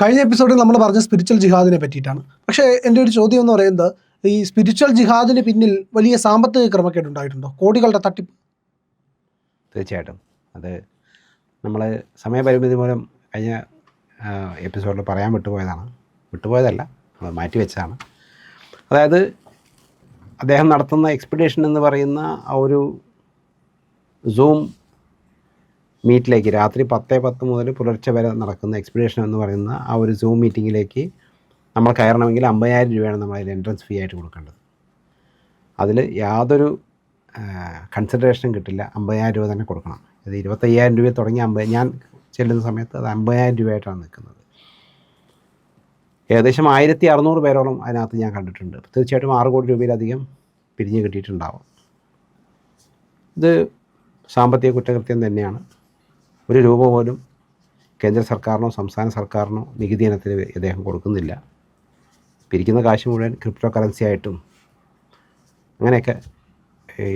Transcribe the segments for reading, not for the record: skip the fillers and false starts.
കഴിഞ്ഞ എപ്പിസോഡിൽ നമ്മൾ പറഞ്ഞ സ്പിരിച്വൽ ജിഹാദിനെ പറ്റിയിട്ടാണ്. പക്ഷേ എൻ്റെ ഒരു ചോദ്യം എന്ന് പറയുന്നത്, ഈ സ്പിരിച്വൽ ജിഹാദിന് പിന്നിൽ വലിയ സാമ്പത്തിക ക്രമക്കേട് ഉണ്ടായിട്ടുണ്ടോ? കോടികളുടെ തട്ടിപ്പ്. തീർച്ചയായിട്ടും അത് നമ്മൾ സമയപരിമിതി മൂലം കഴിഞ്ഞ എപ്പിസോഡിൽ പറയാൻ വിട്ടുപോയതല്ല, നമ്മൾ മാറ്റിവെച്ചതാണ്. അതായത് അദ്ദേഹം നടത്തുന്ന എക്സ്പെഡീഷൻ എന്ന് പറയുന്ന ആ ഒരു സൂം മീറ്റിലേക്ക് രാത്രി 10:10 മുതൽ പുലർച്ചെ വരെ നടക്കുന്ന എക്സ്പെഡീഷൻ എന്ന് പറയുന്ന ആ ഒരു സൂം മീറ്റിങ്ങിലേക്ക് നമ്മൾ കയറണമെങ്കിൽ 50,000 രൂപയാണ് നമ്മൾ അതിൽ എൻട്രൻസ് ഫീ ആയിട്ട് കൊടുക്കേണ്ടത്. അതിൽ യാതൊരു കൺസിഡറേഷനും കിട്ടില്ല. 50,000 രൂപ തന്നെ കൊടുക്കണം. ഇത് 25,000 രൂപ തുടങ്ങി ഞാൻ ചെല്ലുന്ന സമയത്ത് അത് 50,000 രൂപയായിട്ടാണ് നിൽക്കുന്നത്. ഏകദേശം 1,600 പേരോളം അതിനകത്ത് ഞാൻ കണ്ടിട്ടുണ്ട്. തീർച്ചയായിട്ടും 6 കോടി രൂപയിലധികം പിരിഞ്ഞ് കിട്ടിയിട്ടുണ്ടാവും. ഇത് സാമ്പത്തിക കുറ്റകൃത്യം തന്നെയാണ്. ഒരു രൂപ പോലും കേന്ദ്ര സർക്കാരിനോ സംസ്ഥാന സർക്കാരിനോ നികുതി ഇനത്തിൽ ഇദ്ദേഹം കൊടുക്കുന്നില്ല. പിരിക്കുന്ന കാശ് മുഴുവൻ ക്രിപ്റ്റോ കറൻസി ആയിട്ടും അങ്ങനെയൊക്കെ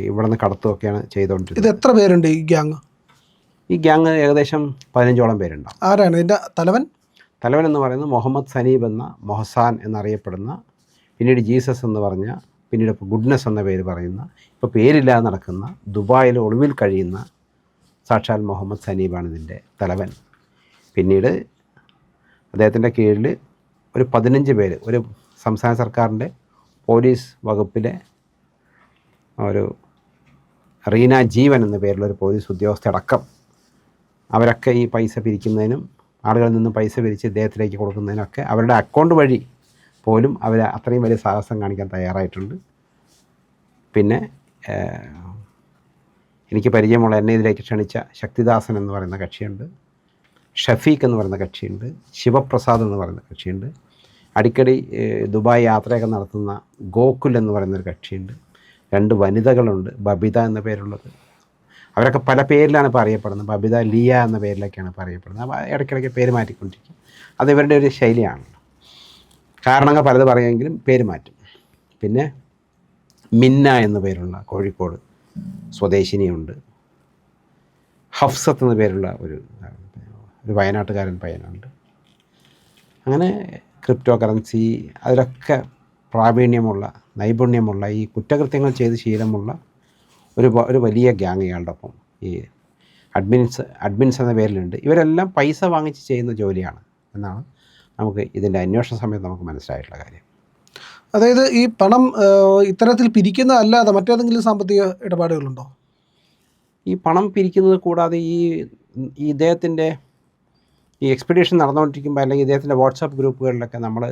ഇവിടെ നിന്ന് കടത്തുമൊക്കെയാണ് ചെയ്തുകൊണ്ടിരുന്നത്. ഇത് എത്ര പേരുണ്ട് ഈ ഗ്യാങ്? ഈ ഗ്യാങ് ഏകദേശം 15ഓളം പേരുണ്ടാവും. ആരാണ് ഇതിൻ്റെ തലവൻ? തലവൻ എന്ന് പറയുന്നത് മുഹമ്മദ് സനീബ് എന്ന മൊഹസാൻ എന്നറിയപ്പെടുന്ന, പിന്നീട് ജീസസ് എന്ന് പറഞ്ഞ, പിന്നീട് ഇപ്പോൾ ഗുഡ്നെസ് എന്ന പേര് പറയുന്ന, ഇപ്പോൾ പേരില്ലാതെ നടക്കുന്ന, ദുബായിൽ ഒളിവിൽ കഴിയുന്ന സാക്ഷാൽ മുഹമ്മദ് സനീബാണ് ഇതിൻ്റെ തലവൻ. പിന്നീട് അദ്ദേഹത്തിൻ്റെ കീഴിൽ ഒരു 15 പേര്, ഒരു സംസ്ഥാന സർക്കാരിൻ്റെ പോലീസ് വകുപ്പിലെ ഒരു റീന ജീവൻ എന്ന പേരിലൊരു പോലീസ് ഉദ്യോഗസ്ഥയടക്കം അവരൊക്കെ ഈ പൈസ പിരിക്കുന്നതിനും ആളുകളിൽ നിന്ന് പൈസ പിരിച്ച് ഇദ്ദേഹത്തിലേക്ക് കൊടുക്കുന്നതിനൊക്കെ അവരുടെ അക്കൗണ്ട് വഴി പോലും അവർ അത്രയും വലിയ സാഹസം കാണിക്കാൻ തയ്യാറായിട്ടുണ്ട്. പിന്നെ എനിക്ക് പരിചയമുള്ള എന്നെ ഇതിലേക്ക് ക്ഷണിച്ച ശക്തിദാസൻ എന്ന് പറയുന്ന കക്ഷിയുണ്ട്, ഷഫീഖ് എന്ന് പറയുന്ന കക്ഷിയുണ്ട്, ശിവപ്രസാദ് എന്ന് പറയുന്ന കക്ഷിയുണ്ട്, അടിക്കടി ദുബായ് യാത്രയൊക്കെ നടത്തുന്ന ഗോകുൽ എന്ന് പറയുന്നൊരു കക്ഷിയുണ്ട്, 2 വനിതകളുണ്ട്, ബബിത എന്ന പേരുള്ളത്. അവരൊക്കെ പല പേരിലാണ് ഇപ്പോൾ അറിയപ്പെടുന്നത്. ബബിത ലിയ എന്ന പേരിലൊക്കെയാണ് ഇപ്പോൾ അറിയപ്പെടുന്നത്. അപ്പോൾ ഇടയ്ക്കിടയ്ക്ക് പേര് മാറ്റിക്കൊണ്ടിരിക്കും. അത് ഇവരുടെ ഒരു ശൈലിയാണ്. കാരണങ്ങൾ പലത് പറയുമെങ്കിലും പേര് മാറ്റും. പിന്നെ മിന്ന എന്ന പേരുള്ള കോഴിക്കോട് സ്വദേശിനിയുണ്ട്. ഹഫ്സത്ത് എന്ന പേരുള്ള ഒരു വയനാട്ടുകാരൻ പയ്യനുണ്ട്. അങ്ങനെ ക്രിപ്റ്റോ കറൻസി അതിലൊക്കെ പ്രാവീണ്യമുള്ള, നൈപുണ്യമുള്ള, ഈ കുറ്റകൃത്യങ്ങൾ ചെയ്ത് ശീലമുള്ള ഒരു വലിയ ഗ്യാങ് ഇയാളുടെ ഒപ്പം ഈ അഡ്മിൻസ് എന്ന പേരിലുണ്ട്. ഇവരെല്ലാം പൈസ വാങ്ങിച്ച് ചെയ്യുന്ന ജോലിയാണ് എന്നാണ് നമുക്ക് ഇതിൻ്റെ അന്വേഷണ സമയത്ത് നമുക്ക് മനസ്സിലായിട്ടുള്ള കാര്യം. അതായത് ഈ പണം ഇത്തരത്തിൽ പിരിക്കുന്ന അല്ലാതെ മറ്റേതെങ്കിലും സാമ്പത്തിക ഇടപാടുകളുണ്ടോ? ഈ പണം പിരിക്കുന്നത് കൂടാതെ ഈ ഇദ്ദേഹത്തിൻ്റെ ഈ എക്സ്പെഡീഷൻ നടന്നുകൊണ്ടിരിക്കുമ്പോൾ അല്ലെങ്കിൽ ഇദ്ദേഹത്തിൻ്റെ വാട്സാപ്പ് ഗ്രൂപ്പുകളിലൊക്കെ നമ്മൾ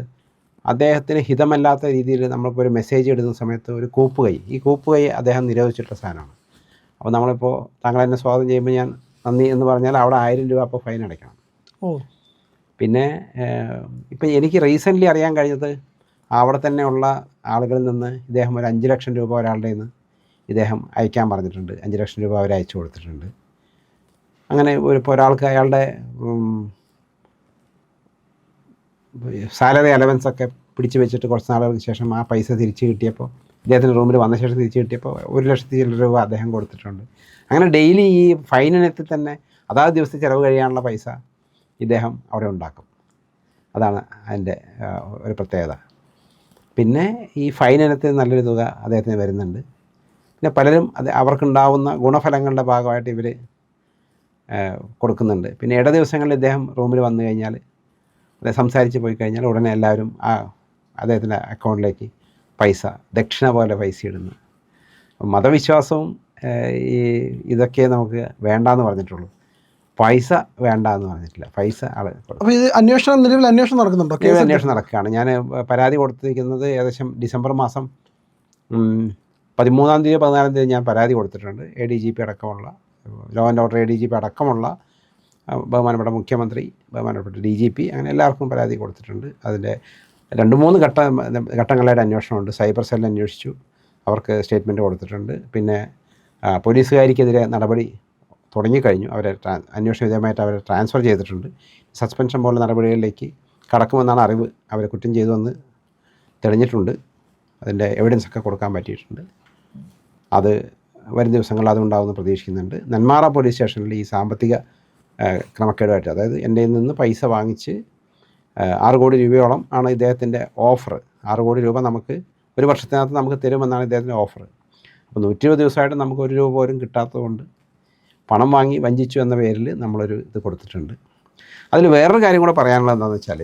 അദ്ദേഹത്തിന് ഹിതമല്ലാത്ത രീതിയിൽ നമ്മളിപ്പോൾ ഒരു മെസ്സേജ് ഇടുന്ന സമയത്ത് ഒരു കൂപ്പുകൈ, ഈ കൂപ്പുകൈ അദ്ദേഹം നിരോധിച്ചിട്ടുള്ള സാധനമാണ്. അപ്പോൾ നമ്മളിപ്പോൾ താങ്കൾ എന്നെ സ്വാഗതം ചെയ്യുമ്പോൾ ഞാൻ നന്ദി എന്ന് പറഞ്ഞാൽ അവിടെ 1000 രൂപ അപ്പോൾ ഫൈൻ അടയ്ക്കണം. പിന്നെ ഇപ്പം എനിക്ക് റീസെൻ്റ്ലി അറിയാൻ കഴിഞ്ഞത് അവിടെ തന്നെയുള്ള ആളുകളിൽ നിന്ന് ഇദ്ദേഹം ഒരു 5 ലക്ഷം രൂപ ഒരാളുടെ നിന്ന് ഇദ്ദേഹം അയക്കാൻ പറഞ്ഞിട്ടുണ്ട്. 5 ലക്ഷം രൂപ അവർ അയച്ചു കൊടുത്തിട്ടുണ്ട്. അങ്ങനെ ഇപ്പോൾ ഒരാൾക്ക് അയാളുടെ സാലറി അലവൻസൊക്കെ പിടിച്ചു വെച്ചിട്ട് കുറച്ച് നാളുകൾക്ക് ശേഷം ആ പൈസ തിരിച്ച് കിട്ടിയപ്പോൾ, ഇദ്ദേഹത്തിൻ്റെ റൂമിൽ വന്ന ശേഷം തിരിച്ച് കിട്ടിയപ്പോൾ 1,00,000 രൂപ അദ്ദേഹം കൊടുത്തിട്ടുണ്ട്. അങ്ങനെ ഡെയിലി ഈ ഫൈനിനെത്തി തന്നെ അതാത് ദിവസത്തെ ചിലവ് കഴിയാനുള്ള പൈസ ഇദ്ദേഹം അവിടെ ഉണ്ടാക്കും. അതാണ് അതിൻ്റെ ഒരു പ്രത്യേകത. പിന്നെ ഈ ഫൈനിനത്തിൽ നല്ലൊരു തുക അദ്ദേഹത്തിന് വരുന്നുണ്ട്. പിന്നെ പലരും അവർക്കുണ്ടാവുന്ന ഗുണഫലങ്ങളുടെ ഭാഗമായിട്ട് ഇവർ കൊടുക്കുന്നുണ്ട്. പിന്നെ ഇട ദിവസങ്ങളിൽ ഇദ്ദേഹം റൂമിൽ വന്നു കഴിഞ്ഞാൽ സംസാരിച്ച് പോയി കഴിഞ്ഞാൽ ഉടനെ എല്ലാവരും അദ്ദേഹത്തിൻ്റെ അക്കൗണ്ടിലേക്ക് പൈസ ദക്ഷിണ പോലെ പൈസ ഇടുന്നു. മതവിശ്വാസവും ഇതൊക്കെ നമുക്ക് വേണ്ടാന്ന് പറഞ്ഞിട്ടുള്ളൂ, പൈസ വേണ്ട എന്ന് പറഞ്ഞിട്ടില്ല. പൈസ നിലവിൽ അന്വേഷണം നടക്കുന്നുണ്ടോ? അന്വേഷണം നടക്കുകയാണ്. ഞാൻ പരാതി കൊടുത്തിരിക്കുന്നത് ഏകദേശം ഡിസംബർ മാസം 13-ാം തീയതി 14-ാം തീയതി ഞാൻ പരാതി കൊടുത്തിട്ടുണ്ട്. ADGP അടക്കമുള്ള, ലോ ആൻഡ് ഓർഡർ ADGP അടക്കമുള്ള ബഹുമാനപ്പെട്ട മുഖ്യമന്ത്രി, ബഹുമാനപ്പെട്ട DGP, അങ്ങനെ എല്ലാവർക്കും പരാതി കൊടുത്തിട്ടുണ്ട്. അതിൻ്റെ 2-3 ഘട്ടങ്ങളായിട്ട് അന്വേഷണമുണ്ട്. സൈബർ സെൽ അന്വേഷിച്ചു, അവർക്ക് സ്റ്റേറ്റ്മെൻറ്റ് കൊടുത്തിട്ടുണ്ട്. പിന്നെ പോലീസുകാരിക്കെതിരെ നടപടി തുടങ്ങിക്കഴിഞ്ഞു. അവരെ അന്വേഷണ വിധേയമായിട്ട് അവരെ ട്രാൻസ്ഫർ ചെയ്തിട്ടുണ്ട്. സസ്പെൻഷൻ പോലുള്ള നടപടികളിലേക്ക് കടക്കുമെന്നാണ് അറിവ്. അവർ കുറ്റം ചെയ്തുവെന്ന് തെളിഞ്ഞിട്ടുണ്ട്. അതിൻ്റെ എവിഡൻസൊക്കെ കൊടുക്കാൻ പറ്റിയിട്ടുണ്ട്. അത് വരും ദിവസങ്ങളിൽ അതുണ്ടാവുമെന്ന് പ്രതീക്ഷിക്കുന്നുണ്ട്. നെന്മാറ പോലീസ് സ്റ്റേഷനിൽ ഈ സാമ്പത്തിക ക്രമക്കേടുമായിട്ട്, അതായത് എൻ്റെ നിന്ന് പൈസ വാങ്ങിച്ച് 6 കോടി രൂപയോളം ആണ് ഇദ്ദേഹത്തിൻ്റെ ഓഫർ. 6 കോടി രൂപ നമുക്ക് ഒരു വർഷത്തിനകത്ത് നമുക്ക് തരുമെന്നാണ് ഇദ്ദേഹത്തിൻ്റെ ഓഫർ. അപ്പോൾ 120 ദിവസമായിട്ട് നമുക്ക് 1 രൂപ പോലും കിട്ടാത്തതുകൊണ്ട് പണം വാങ്ങി വഞ്ചിച്ചു എന്ന പേരിൽ നമ്മളൊരു ഇത് കൊടുത്തിട്ടുണ്ട്. അതിൽ വേറൊരു കാര്യം കൂടെ പറയാനുള്ളത് എന്താണെന്ന് വെച്ചാൽ,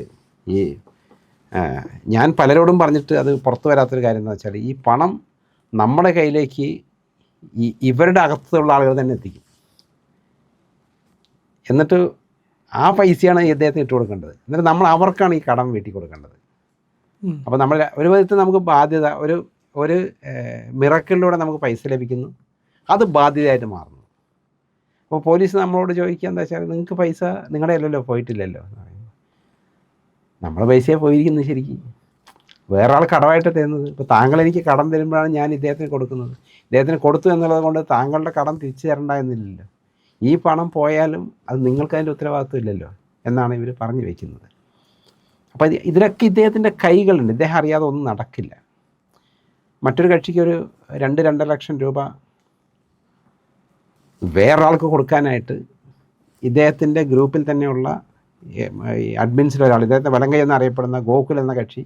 ഈ ഞാൻ പലരോടും പറഞ്ഞിട്ട് അത് പുറത്തു വരാത്തൊരു കാര്യം എന്താണെന്ന് വെച്ചാൽ, ഈ പണം നമ്മുടെ കയ്യിലേക്ക് ഇവരുടെ അകത്തുള്ള ആളുകൾ തന്നെ എത്തിക്കും. എന്നിട്ട് ആ പൈസയാണ് ഇദ്ദേഹത്തിന് ഇട്ട് കൊടുക്കേണ്ടത്. എന്നിട്ട് നമ്മൾ അവർക്കാണ് ഈ കടം വീട്ടി കൊടുക്കേണ്ടത്. അപ്പോൾ നമ്മൾ ഒരു വിധത്തിൽ നമുക്ക് ബാധ്യത, ഒരു മിറക്കിളിലൂടെ നമുക്ക് പൈസ ലഭിക്കുന്നു, അത് ബാധ്യതയായിട്ട് മാറുന്നു. അപ്പോൾ പോലീസ് നമ്മളോട് ചോദിക്കുക എന്താ വെച്ചാൽ, നിങ്ങൾക്ക് പൈസ നിങ്ങളുടെ അല്ലല്ലോ, പോയിട്ടില്ലല്ലോ എന്ന് പറയുന്നത്. നമ്മുടെ പൈസയെ പോയിരിക്കുന്നത് ശരിക്കും വേറെ ആൾ കടമായിട്ട് തരുന്നത്. ഇപ്പോൾ താങ്കൾ എനിക്ക് കടം തരുമ്പോഴാണ് ഞാൻ ഇദ്ദേഹത്തിന് കൊടുക്കുന്നത്. ഇദ്ദേഹത്തിന് കൊടുത്തു എന്നുള്ളത് കൊണ്ട് താങ്കളുടെ കടം തിരിച്ചു തരണ്ട എന്നില്ലല്ലോ. ഈ പണം പോയാലും അത് നിങ്ങൾക്ക് അതിൻ്റെ ഉത്തരവാദിത്വം ഇല്ലല്ലോ എന്നാണ് ഇവർ പറഞ്ഞു വയ്ക്കുന്നത്. അപ്പോൾ ഇതിലൊക്കെ ഇദ്ദേഹത്തിൻ്റെ കൈകളുണ്ട്. ഇദ്ദേഹം അറിയാതെ ഒന്നും നടക്കില്ല. മറ്റൊരു കക്ഷിക്ക് ഒരു 2-2.5 ലക്ഷം രൂപ വേറൊരാൾക്ക് കൊടുക്കാനായിട്ട് ഇദ്ദേഹത്തിൻ്റെ ഗ്രൂപ്പിൽ തന്നെയുള്ള അഡ്മിൻസിലൊരാൾ, ഇദ്ദേഹത്തെ വലങ്കൈ എന്നറിയപ്പെടുന്ന ഗോകുൽ എന്ന കക്ഷി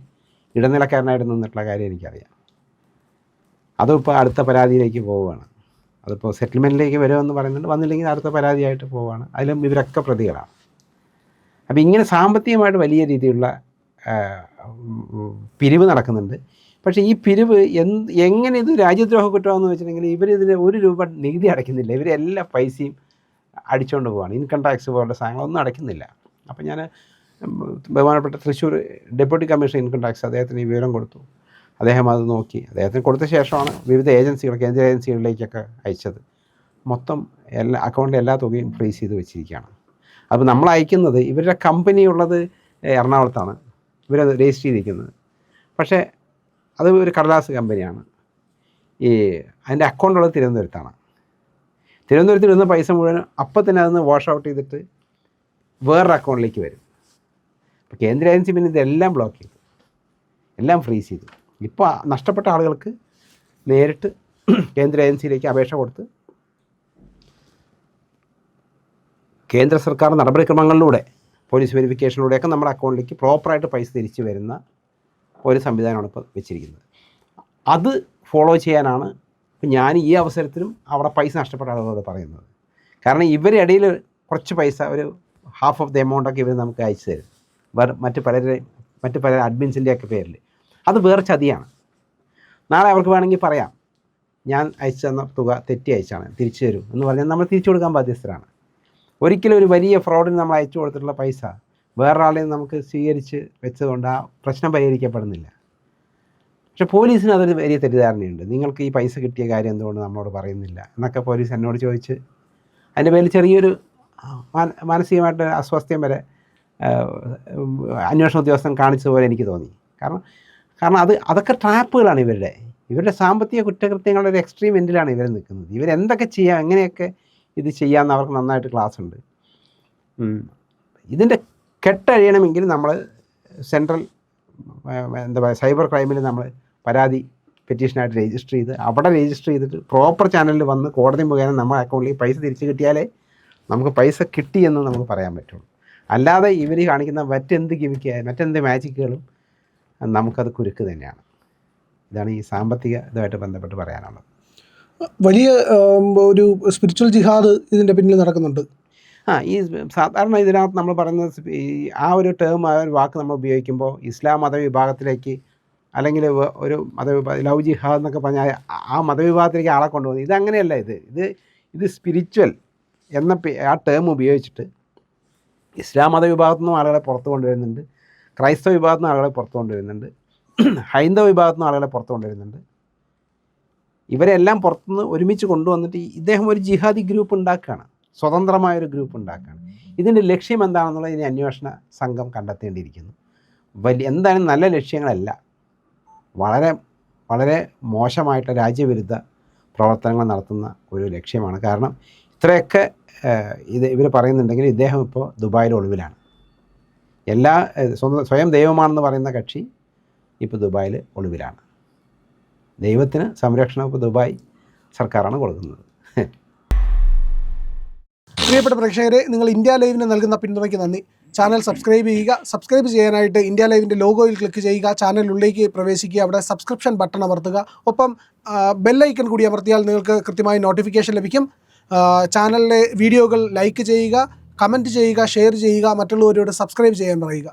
ഇടനിലക്കാരനായിട്ട് നിന്നിട്ടുള്ള കാര്യം എനിക്കറിയാം. അതും ഇപ്പോൾ അടുത്ത പരാതിയിലേക്ക് പോവുകയാണ്. അതിപ്പോൾ സെറ്റിൽമെൻറ്റിലേക്ക് വരുമെന്ന് പറയുന്നുണ്ട്. വന്നില്ലെങ്കിൽ അടുത്ത പരാതിയായിട്ട് പോവുകയാണ്. അതിലും ഇവരൊക്കെ പ്രതികളാണ്. അപ്പോൾ ഇങ്ങനെ സാമ്പത്തികമായിട്ട് വലിയ രീതിയിലുള്ള പിരിവ് നടക്കുന്നുണ്ട്. പക്ഷേ ഈ പിരിവ് എങ്ങനെ ഇത് രാജ്യദ്രോഹ കുറ്റമാണെന്ന് വെച്ചിട്ടുണ്ടെങ്കിൽ ഇവരിതിന് 1 രൂപ നികുതി അടയ്ക്കുന്നില്ല. ഇവരെല്ലാ പൈസയും അടിച്ചുകൊണ്ട് പോവുകയാണ്. ഇൻകം ടാക്സ് പോലുള്ള സാധനങ്ങളൊന്നും അടയ്ക്കുന്നില്ല. അപ്പോൾ ഞാൻ ബഹുമാനപ്പെട്ട Thrissur deputy commissioner income tax അദ്ദേഹത്തിന് ഈ വിവരം കൊടുത്തു. അദ്ദേഹം അത് നോക്കി. അദ്ദേഹത്തിന് കൊടുത്ത ശേഷമാണ് വിവിധ ഏജൻസികൾ, കേന്ദ്ര ഏജൻസികളിലേക്കൊക്കെ അയച്ചത്. മൊത്തം അക്കൗണ്ടിലെ എല്ലാ തുകയും ഫ്രീസ് ചെയ്ത് വെച്ചിരിക്കുകയാണ്. അപ്പോൾ നമ്മൾ അയക്കുന്നത്, ഇവരുടെ കമ്പനി ഉള്ളത് എറണാകുളത്താണ്, ഇവരത് രജിസ്റ്റർ ചെയ്തിരിക്കുന്നത്. പക്ഷേ അത് ഒരു കടലാസ് കമ്പനിയാണ്. അതിൻ്റെ അക്കൗണ്ടുള്ളത് തിരുവനന്തപുരത്താണ്. തിരുവനന്തപുരത്ത് ഇരുന്ന പൈസ മുഴുവൻ അപ്പം തന്നെ അതിന് വാഷ് ഔട്ട് ചെയ്തിട്ട് വേറൊരു അക്കൗണ്ടിലേക്ക് വരും. അപ്പോൾ കേന്ദ്ര ഏജൻസി പിന്നെ ഇതെല്ലാം ബ്ലോക്ക് ചെയ്തു, എല്ലാം ഫ്രീസ് ചെയ്തു. ഇപ്പോൾ നഷ്ടപ്പെട്ട ആളുകൾക്ക് നേരിട്ട് കേന്ദ്ര ഏജൻസിയിലേക്ക് അപേക്ഷ കൊടുത്ത് കേന്ദ്ര സർക്കാർ നടപടിക്രമങ്ങളിലൂടെ, പോലീസ് വെരിഫിക്കേഷനിലൂടെയൊക്കെ നമ്മുടെ അക്കൗണ്ടിലേക്ക് പ്രോപ്പറായിട്ട് പൈസ തിരിച്ചു വരുന്ന ഒരു സംവിധാനമാണ് ഇപ്പോൾ വെച്ചിരിക്കുന്നത്. അത് ഫോളോ ചെയ്യാനാണ് ഞാൻ ഈ അവസരത്തിലും അവിടെ പൈസ നഷ്ടപ്പെട്ട ആളുകളോട് പറയുന്നത്. കാരണം ഇവരിടയിൽ കുറച്ച് പൈസ, ഒരു ഹാഫ് ഓഫ് ദ എമൗണ്ടൊക്കെ ഇവർ നമുക്ക് അയച്ചു തരും മറ്റ് പല അഡ്മിൻസിൻ്റെയൊക്കെ പേരിൽ. അത് വേറെ ചതിയാണ്. നാളെ അവർക്ക് വേണമെങ്കിൽ പറയാം, ഞാൻ അയച്ചു തന്ന തുക തെറ്റി അയച്ചാണ്, തിരിച്ചു തരും എന്ന് പറഞ്ഞാൽ നമ്മൾ തിരിച്ചു കൊടുക്കാൻ ബാധ്യസ്ഥരാണ്. ഒരിക്കലും ഒരു വലിയ ഫ്രോഡിന് നമ്മൾ അയച്ചു കൊടുത്തിട്ടുള്ള പൈസ വേറൊരാളെയും നമുക്ക് സ്വീകരിച്ച് വെച്ചതുകൊണ്ട് ആ പ്രശ്നം പരിഹരിക്കപ്പെടുന്നില്ല. പക്ഷേ പോലീസിന് അതൊരു വലിയ തെറ്റിദ്ധാരണയുണ്ട്. നിങ്ങൾക്ക് ഈ പൈസ കിട്ടിയ കാര്യം എന്തുകൊണ്ട് നമ്മളോട് പറയുന്നില്ല എന്നൊക്കെ പോലീസ് എന്നോട് ചോദിച്ച് അതിൻ്റെ പേരിൽ ചെറിയൊരു മാനസികമായിട്ട് അസ്വാസ്ഥ്യം വരെ അന്വേഷണ ഉദ്യോഗസ്ഥൻ കാണിച്ചതുപോലെ എനിക്ക് തോന്നി. കാരണം അതൊക്കെ ട്രാപ്പുകളാണ്. ഇവരുടെ സാമ്പത്തിക കുറ്റകൃത്യങ്ങളുടെ ഒരു എക്സ്ട്രീം എൻഡിലാണ് ഇവർ നിൽക്കുന്നത്. ഇവരെന്തൊക്കെ ചെയ്യാം, എങ്ങനെയൊക്കെ ഇത് ചെയ്യാമെന്ന് അവർക്ക് നന്നായിട്ട് ക്ലാസ് ഉണ്ട്. ഇതിൻ്റെ കെട്ടഴിയണമെങ്കിൽ നമ്മൾ സെൻട്രൽ എന്താ പറയുക, സൈബർ ക്രൈമിൽ നമ്മൾ പരാതി പെറ്റീഷനായിട്ട് രജിസ്റ്റർ ചെയ്ത്, അവിടെ രജിസ്റ്റർ ചെയ്തിട്ട് പ്രോപ്പർ ചാനലിൽ വന്ന് കോടതി മുഖേന നമ്മുടെ അക്കൗണ്ടിലേക്ക് പൈസ തിരിച്ച് കിട്ടിയാലേ നമുക്ക് പൈസ കിട്ടിയെന്ന് നമുക്ക് പറയാൻ പറ്റുള്ളൂ. അല്ലാതെ ഇവർ കാണിക്കുന്ന മറ്റെന്ത് മാജിക്കുകളും നമുക്കത് കുരുക്ക് തന്നെയാണ്. ഇതാണ് ഈ സാമ്പത്തിക ഇതുമായിട്ട് ബന്ധപ്പെട്ട് പറയാനുള്ളത്. വലിയ ഒരു സ്പിരിച്വൽ ജിഹാദ് ഇതിൻ്റെ പിന്നിൽ നടക്കുന്നുണ്ട്. ഈ സാധാരണ ഇതിനകത്ത് നമ്മൾ പറയുന്നത്, ആ ഒരു ടേം, ആ ഒരു വാക്ക് നമ്മൾ ഉപയോഗിക്കുമ്പോൾ ഇസ്ലാം മതവിഭാഗത്തിലേക്ക്, അല്ലെങ്കിൽ ഒരു ലവ് ജിഹാദ് എന്നൊക്കെ പറഞ്ഞാൽ ആ മതവിഭാഗത്തിലേക്ക് ആളെ കൊണ്ടുപോകുന്നത്. ഇതങ്ങനെയല്ല. ഇത് സ്പിരിച്വൽ എന്ന ആ ടേം ഉപയോഗിച്ചിട്ട് ഇസ്ലാം മതവിഭാഗത്തു നിന്നും ആളുകളെ പുറത്തു കൊണ്ടുവരുന്നുണ്ട്, ക്രൈസ്തവ വിഭാഗത്തു നിന്ന് ആളുകളെ പുറത്തു കൊണ്ടുവരുന്നുണ്ട്, ഹൈന്ദവ വിഭാഗത്തു നിന്ന് ആളുകളെ പുറത്തു കൊണ്ടുവരുന്നുണ്ട്. ഇവരെല്ലാം പുറത്തുനിന്ന് ഒരുമിച്ച് കൊണ്ടുവന്നിട്ട് ഇദ്ദേഹം ഒരു ജിഹാദി ഗ്രൂപ്പ് ഉണ്ടാക്കുകയാണ്, സ്വതന്ത്രമായൊരു ഗ്രൂപ്പ് ഉണ്ടാക്കുകയാണ്. ഇതിൻ്റെ ലക്ഷ്യം എന്താണെന്നുള്ളത് ഇനി അന്വേഷണ സംഘം കണ്ടെത്തേണ്ടിയിരിക്കുന്നു. എന്തായാലും നല്ല ലക്ഷ്യങ്ങളല്ല, വളരെ വളരെ മോശമായിട്ട് രാജ്യവിരുദ്ധ പ്രവർത്തനങ്ങൾ നടത്തുന്ന ഒരു ലക്ഷ്യമാണ്. കാരണം ഇത്രയൊക്കെ ഇവർ പറയുന്നുണ്ടെങ്കിൽ ഇദ്ദേഹം ഇപ്പോൾ ദുബായിൽ ഒളിവിലാണ്. സ്വയം ദൈവമാണെന്ന് പറയുന്ന കക്ഷി ഇപ്പോൾ ദുബായിൽ ഒളിവിലാണ്. ദൈവത്തിന് സംരക്ഷണം ഇപ്പോൾ ദുബായ് സർക്കാരാണ് കൊടുക്കുന്നത്. പ്രിയപ്പെട്ട പ്രേക്ഷകരെ, നിങ്ങൾ ഇന്ത്യ ലൈവിന് നൽകുന്ന പിന്തുണയ്ക്ക് നന്ദി. ചാനൽ സബ്സ്ക്രൈബ് ചെയ്യുക. സബ്സ്ക്രൈബ് ചെയ്യാനായിട്ട് ഇന്ത്യ ലൈവിൻ്റെ ലോഗോയിൽ ക്ലിക്ക് ചെയ്യുക, ചാനലിനുള്ളിലേക്ക് പ്രവേശിക്കുക, അവിടെ സബ്സ്ക്രിപ്ഷൻ ബട്ടൺ അമർത്തുക. ഒപ്പം ബെല്ലൈക്കൺ കൂടി അമർത്തിയാൽ നിങ്ങൾക്ക് കൃത്യമായി നോട്ടിഫിക്കേഷൻ ലഭിക്കും. ചാനലിലെ വീഡിയോകൾ ലൈക്ക് ചെയ്യുക, കമൻറ്റ് ചെയ്യുക, ഷെയർ ചെയ്യുക, മറ്റുള്ളവരോട് സബ്സ്ക്രൈബ് ചെയ്യാൻ പറയുക.